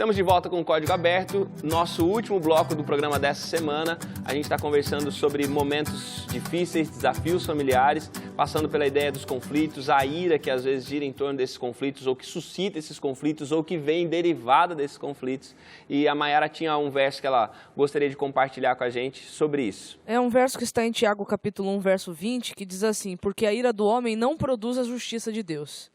Estamos de volta com o Código Aberto, nosso último bloco do programa dessa semana. A gente está conversando sobre momentos difíceis, desafios familiares, passando pela ideia dos conflitos, a ira que às vezes gira em torno desses conflitos, ou que suscita esses conflitos, ou que vem derivada desses conflitos. E a Mayara tinha um verso que ela gostaria de compartilhar com a gente sobre isso. É um verso que está em Tiago capítulo 1, verso 20, que diz assim: porque a ira do homem não produz a justiça de Deus.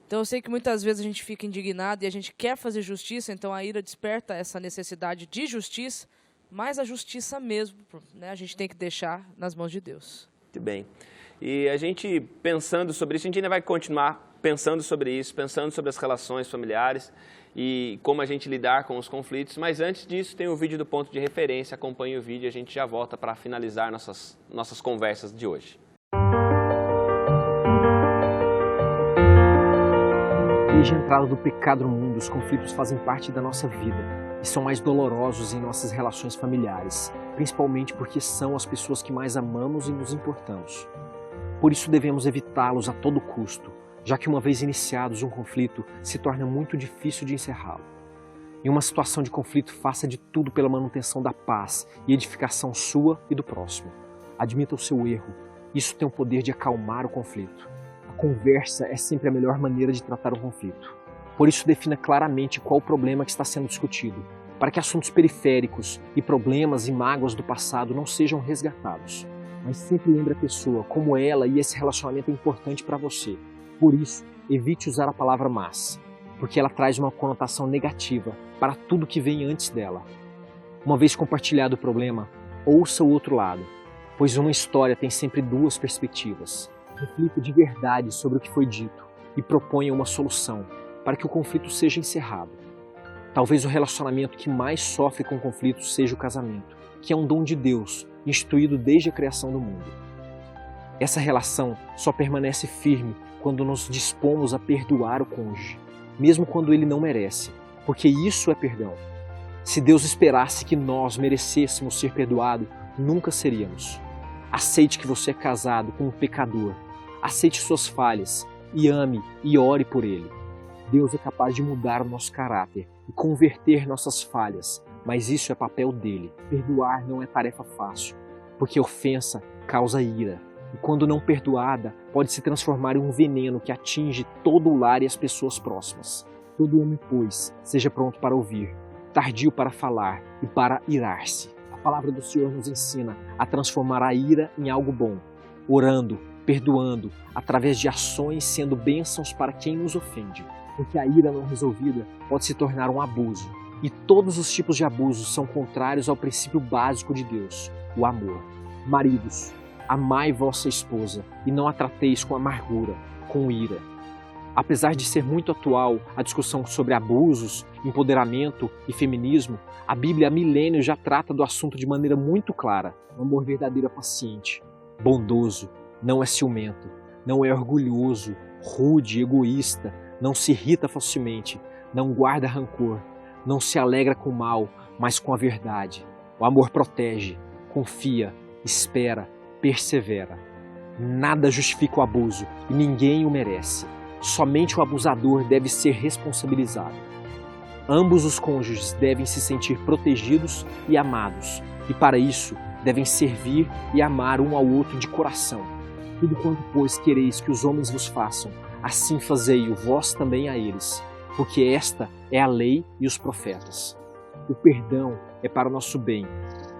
Então eu sei que muitas vezes a gente fica indignado e a gente quer fazer justiça, então a ira desperta essa necessidade de justiça, mas a justiça mesmo, né, a gente tem que deixar nas mãos de Deus. Muito bem. E a gente pensando sobre isso, a gente ainda vai continuar pensando sobre isso, pensando sobre as relações familiares e como a gente lidar com os conflitos, mas antes disso tem o vídeo do ponto de referência, acompanhe o vídeo e a gente já volta para finalizar nossas conversas de hoje. Desde a entrada do pecado no mundo, os conflitos fazem parte da nossa vida e são mais dolorosos em nossas relações familiares, principalmente porque são as pessoas que mais amamos e nos importamos. Por isso devemos evitá-los a todo custo, já que uma vez iniciados um conflito, se torna muito difícil de encerrá-lo. Em uma situação de conflito, faça de tudo pela manutenção da paz e edificação sua e do próximo. Admita o seu erro, isso tem o poder de acalmar o conflito. A conversa é sempre a melhor maneira de tratar um conflito. Por isso, defina claramente qual o problema que está sendo discutido, para que assuntos periféricos e problemas e mágoas do passado não sejam resgatados. Mas sempre lembre a pessoa como ela e esse relacionamento é importante para você. Por isso, evite usar a palavra mas, porque ela traz uma conotação negativa para tudo que vem antes dela. Uma vez compartilhado o problema, ouça o outro lado, pois uma história tem sempre duas perspectivas. Reflita de verdade sobre o que foi dito e proponha uma solução para que o conflito seja encerrado. Talvez o relacionamento que mais sofre com conflitos seja o casamento, que é um dom de Deus, instituído desde a criação do mundo. Essa relação só permanece firme quando nos dispomos a perdoar o cônjuge, mesmo quando ele não merece, porque isso é perdão. Se Deus esperasse que nós merecêssemos ser perdoados, nunca seríamos. Aceite que você é casado com um pecador. Aceite suas falhas e ame e ore por ele. Deus é capaz de mudar o nosso caráter e converter nossas falhas, mas isso é papel dele. Perdoar não é tarefa fácil, porque ofensa causa ira. E quando não perdoada, pode se transformar em um veneno que atinge todo o lar e as pessoas próximas. Todo homem, pois, seja pronto para ouvir, tardio para falar e para irar-se. A palavra do Senhor nos ensina a transformar a ira em algo bom, orando, perdoando, através de ações sendo bênçãos para quem nos ofende. Porque a ira não resolvida pode se tornar um abuso. E todos os tipos de abusos são contrários ao princípio básico de Deus, o amor. Maridos, amai vossa esposa e não a trateis com amargura, com ira. Apesar de ser muito atual a discussão sobre abusos, empoderamento e feminismo, a Bíblia há milênios já trata do assunto de maneira muito clara. O amor verdadeiro é paciente, bondoso, não é ciumento, não é orgulhoso, rude, egoísta, não se irrita facilmente, não guarda rancor, não se alegra com o mal, mas com a verdade. O amor protege, confia, espera, persevera. Nada justifica o abuso e ninguém o merece. Somente o abusador deve ser responsabilizado. Ambos os cônjuges devem se sentir protegidos e amados, e para isso devem servir e amar um ao outro de coração. Tudo quanto, pois, quereis que os homens vos façam, assim fazei-o vós também a eles, porque esta é a lei e os profetas. O perdão é para o nosso bem,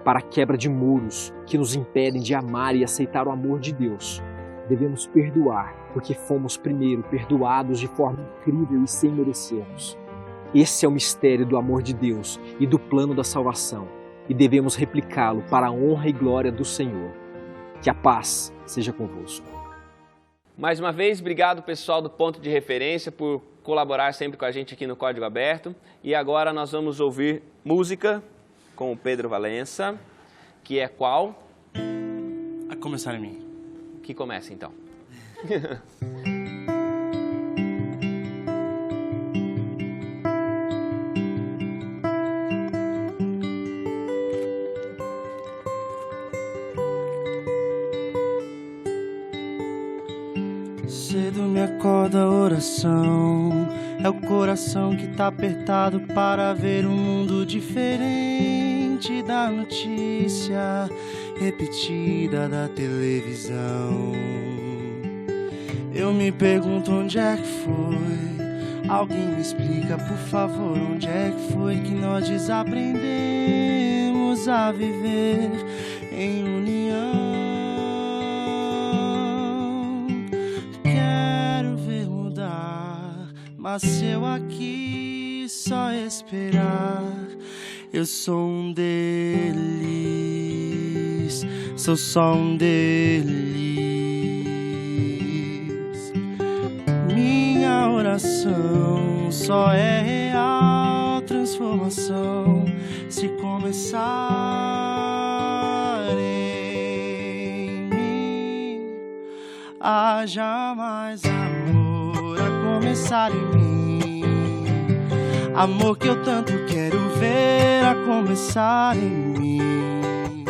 para a quebra de muros que nos impedem de amar e aceitar o amor de Deus. Devemos perdoar, porque fomos primeiro perdoados de forma incrível e sem merecermos. Esse é o mistério do amor de Deus e do plano da salvação, e devemos replicá-lo para a honra e glória do Senhor. Que a paz seja convosco. Mais uma vez, obrigado pessoal do Ponto de Referência por colaborar sempre com a gente aqui no Código Aberto. E agora nós vamos ouvir música com o Pedro Valença, que é qual? A começar em mim. Que começa então. Cedo me acorda a oração, é o coração que tá apertado para ver um mundo diferente da notícia repetida da televisão. Eu me pergunto onde é que foi. Alguém me explica, por favor, onde é que foi que nós desaprendemos a viver em união. Quero ver mudar, mas se eu aqui só esperar, eu sou um deles, sou só um deles. Minha oração só é real transformação se começar em mim. Haja mais amor a começar em mim, amor que eu tanto quero ver a começar em mim,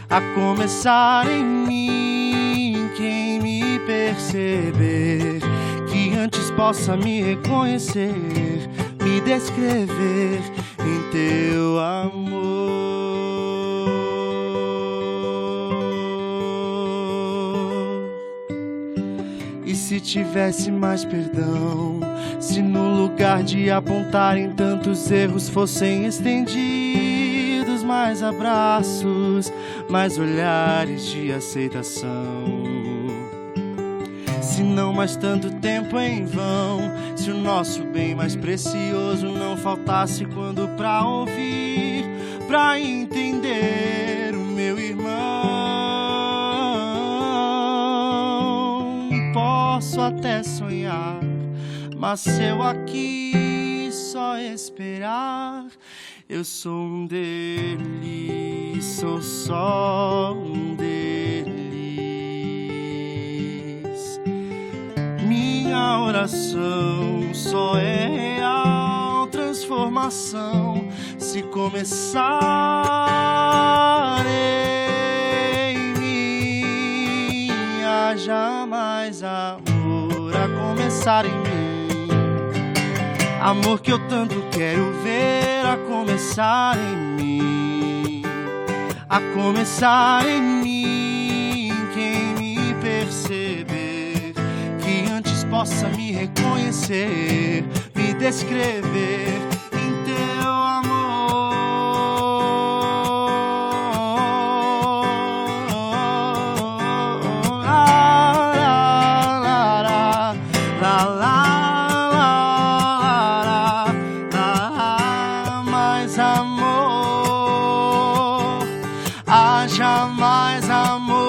a começar em mim. Quem me perceber, que antes possa me reconhecer, me descrever em teu amor. E se tivesse mais perdão, se no lugar de apontarem tantos erros fossem estendidos mais abraços, mais olhares de aceitação. Se não mais tanto tempo em vão, se o nosso bem mais precioso não faltasse quando pra ouvir, pra entender o meu irmão. Posso até sonhar, mas se eu aqui só esperar, eu sou um deles, sou só um deles. Minha oração só é real transformação se começar em mim. Haja mais amor a começar em mim, amor que eu tanto quero ver a começar em mim, a começar em mim. Quem me perceber, que antes possa me reconhecer, me descrever em teu amor. Mais amor, haja mais amor.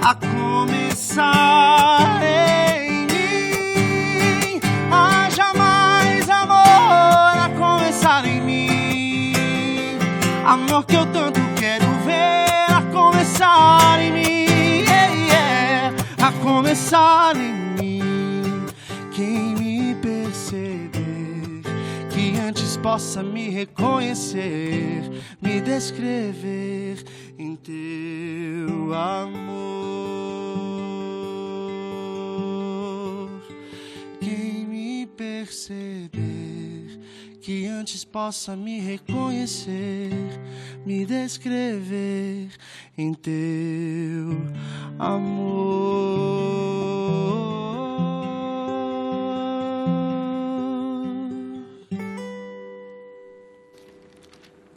A começar em mim, haja mais amor a começar em mim, amor que eu tanto quero ver a começar em mim, a começar em mim. Quem me perceber, que antes possa me reconhecer, me descrever em teu amor. Quem me perceber, que antes possa me reconhecer, me descrever em teu amor.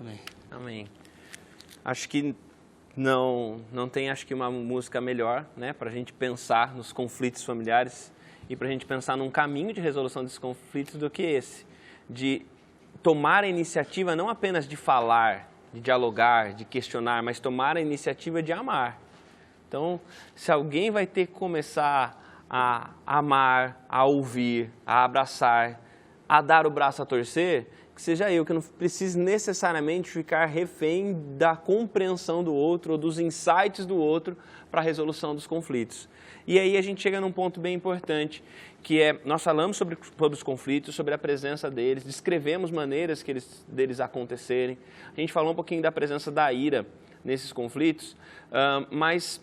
Amém. Amém. Acho que não tem acho que uma música melhor, né, para a gente pensar nos conflitos familiares e para a gente pensar num caminho de resolução desses conflitos do que esse, de tomar a iniciativa não apenas de falar, de dialogar, de questionar, mas tomar a iniciativa de amar. Então, se alguém vai ter que começar a amar, a ouvir, a abraçar, a dar o braço a torcer, que seja eu, que não precise necessariamente ficar refém da compreensão do outro ou dos insights do outro para a resolução dos conflitos. E aí a gente chega num ponto bem importante, que é, nós falamos sobre os conflitos, sobre a presença deles, descrevemos maneiras deles acontecerem, a gente falou um pouquinho da presença da ira nesses conflitos, mas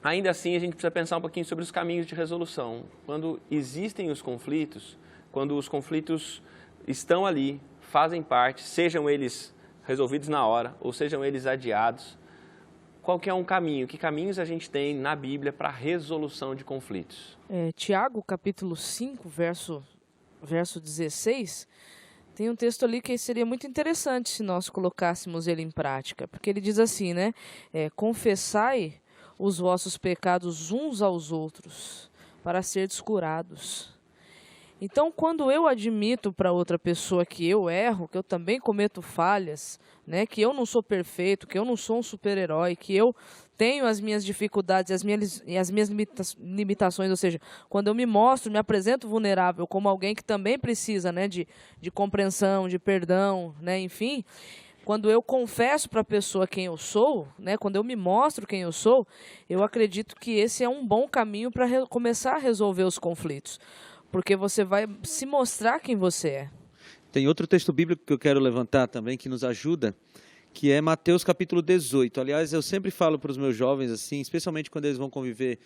Ainda assim, a gente precisa pensar um pouquinho sobre os caminhos de resolução. Quando existem os conflitos, quando os conflitos estão ali, fazem parte, sejam eles resolvidos na hora ou sejam eles adiados, qual que é um caminho? Que caminhos a gente tem na Bíblia para a resolução de conflitos? Tiago, capítulo 5, verso 16, tem um texto ali que seria muito interessante se nós colocássemos ele em prática, porque ele diz assim, né? Confessai os vossos pecados uns aos outros, para serdes curados. Então, quando eu admito para outra pessoa que eu erro, que eu também cometo falhas, né, que eu não sou perfeito, que eu não sou um super-herói, que eu tenho as minhas dificuldades e as minhas limitações, ou seja, quando eu me mostro, me apresento vulnerável como alguém que também precisa, né, de compreensão, de perdão, né, enfim, quando eu confesso para a pessoa quem eu sou, né, quando eu me mostro quem eu sou, eu acredito que esse é um bom caminho para começar a resolver os conflitos. Porque você vai se mostrar quem você é. Tem outro texto bíblico que eu quero levantar também, que nos ajuda, que é Mateus capítulo 18. Aliás, eu sempre falo para os meus jovens, assim, especialmente quando eles vão conviver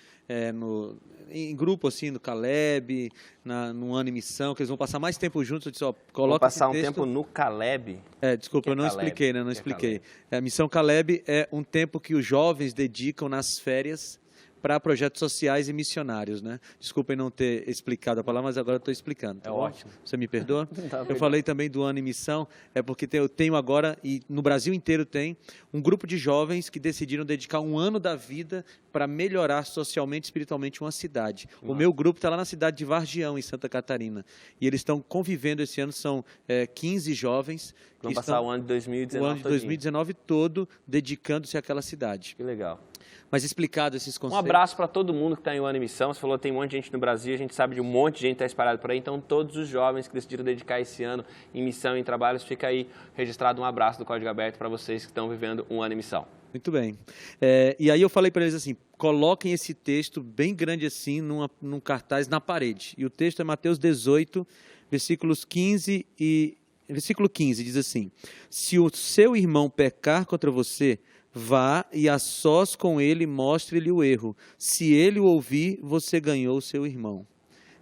em grupo, assim, no Caleb, no ano em missão, que eles vão passar mais tempo juntos. Eu disse, coloca Vou passar esse texto... tempo no Caleb. Desculpa, eu não Caleb? expliquei, né? Não expliquei. A missão Caleb é um tempo que os jovens dedicam nas férias para projetos sociais e missionários, né? Desculpem não ter explicado a palavra, mas agora eu estou explicando. Tá bom? Ótimo. Você me perdoa? Eu falei também do ano em missão, porque eu tenho agora, e no Brasil inteiro tem, um grupo de jovens que decidiram dedicar um ano da vida para melhorar socialmente e espiritualmente uma cidade. O meu grupo está lá na cidade de Vargião, em Santa Catarina. E eles estão convivendo esse ano, são 15 jovens. Vão passar o ano de 2019 O ano de 2019 todo, dedicando-se àquela cidade. Que legal. Mas explicado esses conceitos... Um abraço para todo mundo que está em um ano em missão. Você falou que tem um monte de gente no Brasil, a gente sabe de um monte de gente que está espalhado por aí. Então, todos os jovens que decidiram dedicar esse ano em missão e em trabalhos, fica aí registrado um abraço do Código Aberto para vocês que estão vivendo um ano em missão. Muito bem. E aí eu falei para eles assim, coloquem esse texto bem grande assim num cartaz na parede. E o texto é Mateus 18, versículos 15 e... Versículo 15 diz assim, se o seu irmão pecar contra você, vá e a sós com ele mostre-lhe o erro. Se ele o ouvir, você ganhou o seu irmão.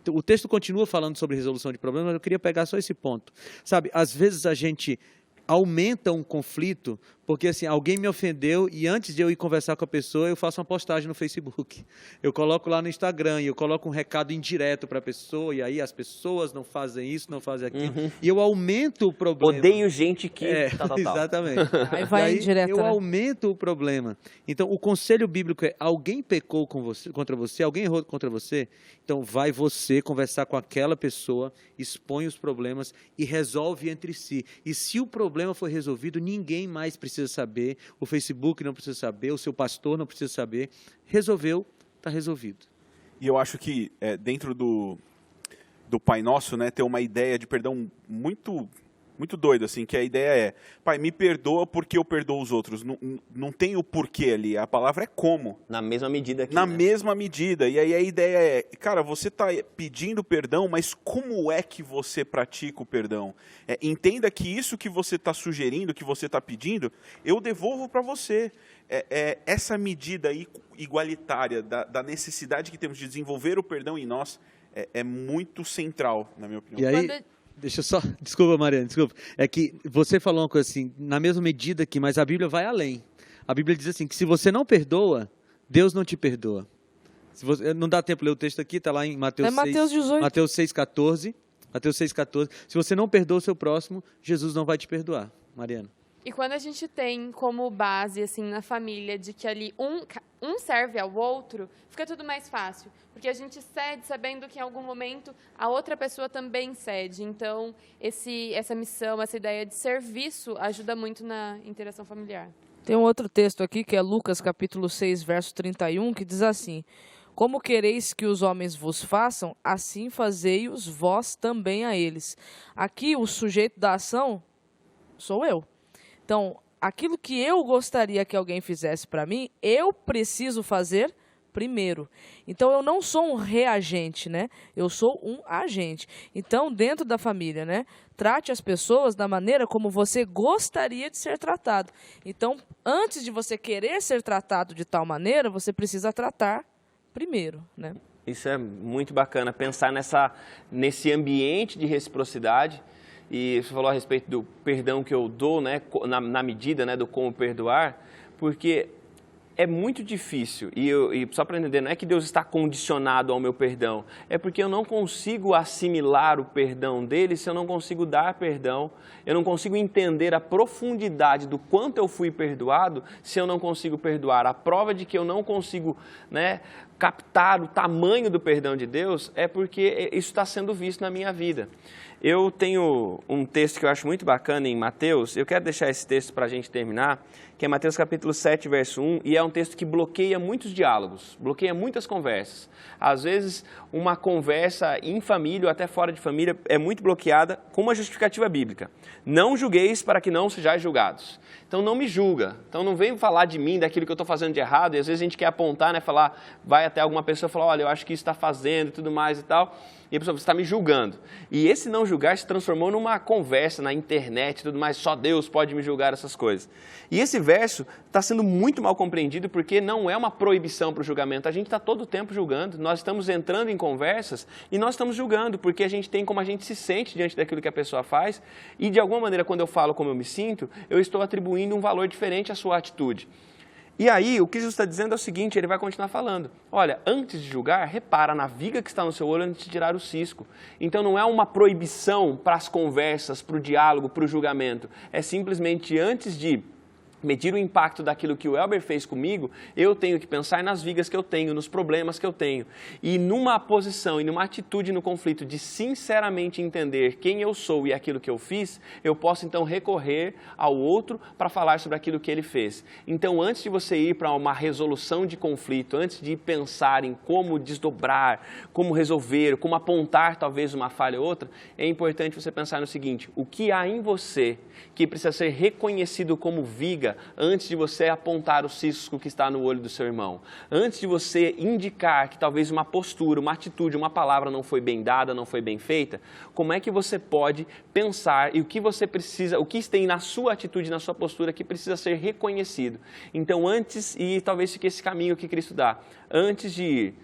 Então, o texto continua falando sobre resolução de problemas, mas eu queria pegar só esse ponto. Sabe, às vezes a gente aumenta um conflito, porque assim, alguém me ofendeu e antes de eu ir conversar com a pessoa, eu faço uma postagem no Facebook. Eu coloco lá no Instagram e eu coloco um recado indireto para a pessoa e aí as pessoas não fazem isso, não fazem aquilo. E eu aumento o problema. Odeio gente que... Exatamente. Aí vai indireto, eu né? aumento o problema. Então, o conselho bíblico é, alguém pecou contra você, alguém errou contra você, então vai você conversar com aquela pessoa, expõe os problemas e resolve entre si. E se o problema foi resolvido, ninguém mais precisa saber, o Facebook não precisa saber, o seu pastor não precisa saber. Resolveu, está resolvido. E eu acho que dentro do Pai Nosso, né, tem uma ideia de perdão muito doido, assim, que a ideia é, Pai, me perdoa porque eu perdoo os outros. Não tem o porquê ali, a palavra é como. Na mesma medida aqui, Na né? mesma medida. E aí a ideia é, cara, você está pedindo perdão, mas como é que você pratica o perdão? Entenda que isso que você está sugerindo, que você está pedindo, eu devolvo para você. Essa medida igualitária da necessidade que temos de desenvolver o perdão em nós é muito central, na minha opinião. E aí... Deixa eu só... Desculpa, Mariana, desculpa. É que você falou uma coisa assim, na mesma medida que... Mas a Bíblia vai além. A Bíblia diz assim, que se você não perdoa, Deus não te perdoa. Se você, não dá tempo de ler o texto aqui, está lá em Mateus 6. Mateus 18. Mateus 6,14. Mateus 6,14. Se você não perdoa o seu próximo, Jesus não vai te perdoar. Mariana. E quando a gente tem como base, assim, na família, de que ali um serve ao outro, fica tudo mais fácil. Porque a gente cede sabendo que em algum momento a outra pessoa também cede. Então, essa missão, essa ideia de serviço ajuda muito na interação familiar. Tem um outro texto aqui, que é Lucas capítulo 6, verso 31, que diz assim, como quereis que os homens vos façam, assim fazei-os vós também a eles. Aqui, o sujeito da ação sou eu. Então, aquilo que eu gostaria que alguém fizesse para mim, eu preciso fazer primeiro. Então, eu não sou um reagente, né? Eu sou um agente. Então, dentro da família, né? Trate as pessoas da maneira como você gostaria de ser tratado. Então, antes de você querer ser tratado de tal maneira, você precisa tratar primeiro, né? Isso é muito bacana, pensar nesse ambiente de reciprocidade. E você falou a respeito do perdão que eu dou, né, na medida, né, do como perdoar, porque é muito difícil, e só para entender, não é que Deus está condicionado ao meu perdão, é porque eu não consigo assimilar o perdão dele se eu não consigo dar perdão, eu não consigo entender a profundidade do quanto eu fui perdoado se eu não consigo perdoar. A prova de que eu não consigo, né, captar o tamanho do perdão de Deus é porque isso está sendo visto na minha vida. Eu tenho um texto que eu acho muito bacana em Mateus, eu quero deixar esse texto para a gente terminar, que é Mateus capítulo 7, verso 1, e é um texto que bloqueia muitos diálogos, bloqueia muitas conversas. Às vezes, uma conversa em família ou até fora de família é muito bloqueada com uma justificativa bíblica. Não julgueis para que não sejais julgados. Então, não me julga. Então, não vem falar de mim, daquilo que eu estou fazendo de errado, e às vezes a gente quer apontar, né, falar, vai até alguma pessoa e falar, olha, eu acho que isso está fazendo e tudo mais e tal, e a pessoa, você está me julgando. E esse não julgar se transformou numa conversa na internet e tudo mais, só Deus pode me julgar essas coisas. E esse verso está sendo muito mal compreendido porque não é uma proibição para o julgamento. A gente está todo o tempo julgando, nós estamos entrando em conversas e nós estamos julgando, porque a gente tem como a gente se sente diante daquilo que a pessoa faz e, de alguma maneira, quando eu falo como eu me sinto, eu estou atribuindo um valor diferente à sua atitude. E aí, o que Jesus está dizendo é o seguinte, ele vai continuar falando. Olha, antes de julgar, repara na viga que está no seu olho antes de tirar o cisco. Então, não é uma proibição para as conversas, para o diálogo, para o julgamento. É simplesmente antes de medir o impacto daquilo que o Elber fez comigo, eu tenho que pensar nas vigas que eu tenho, nos problemas que eu tenho. E numa posição e numa atitude no conflito de sinceramente entender quem eu sou e aquilo que eu fiz, eu posso então recorrer ao outro para falar sobre aquilo que ele fez. Então, antes de você ir para uma resolução de conflito, antes de pensar em como desdobrar, como resolver, como apontar talvez uma falha ou outra, é importante você pensar no seguinte, o que há em você que precisa ser reconhecido como viga antes de você apontar o cisco que está no olho do seu irmão, antes de você indicar que talvez uma postura, uma atitude, uma palavra não foi bem dada, não foi bem feita, como é que você pode pensar e o que você precisa, o que tem na sua atitude, na sua postura que precisa ser reconhecido. Então antes, e talvez fique esse caminho que Cristo dá, antes de ir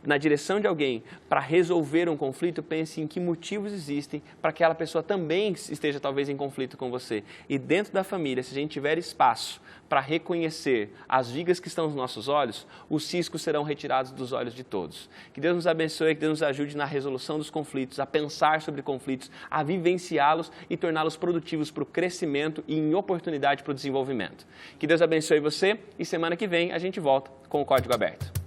na direção de alguém para resolver um conflito, pense em que motivos existem para que aquela pessoa também esteja talvez em conflito com você. E dentro da família, se a gente tiver espaço para reconhecer as vigas que estão nos nossos olhos, os ciscos serão retirados dos olhos de todos. Que Deus nos abençoe, que Deus nos ajude na resolução dos conflitos, a pensar sobre conflitos, a vivenciá-los e torná-los produtivos para o crescimento e em oportunidade para o desenvolvimento. Que Deus abençoe você e semana que vem a gente volta com o Código Aberto.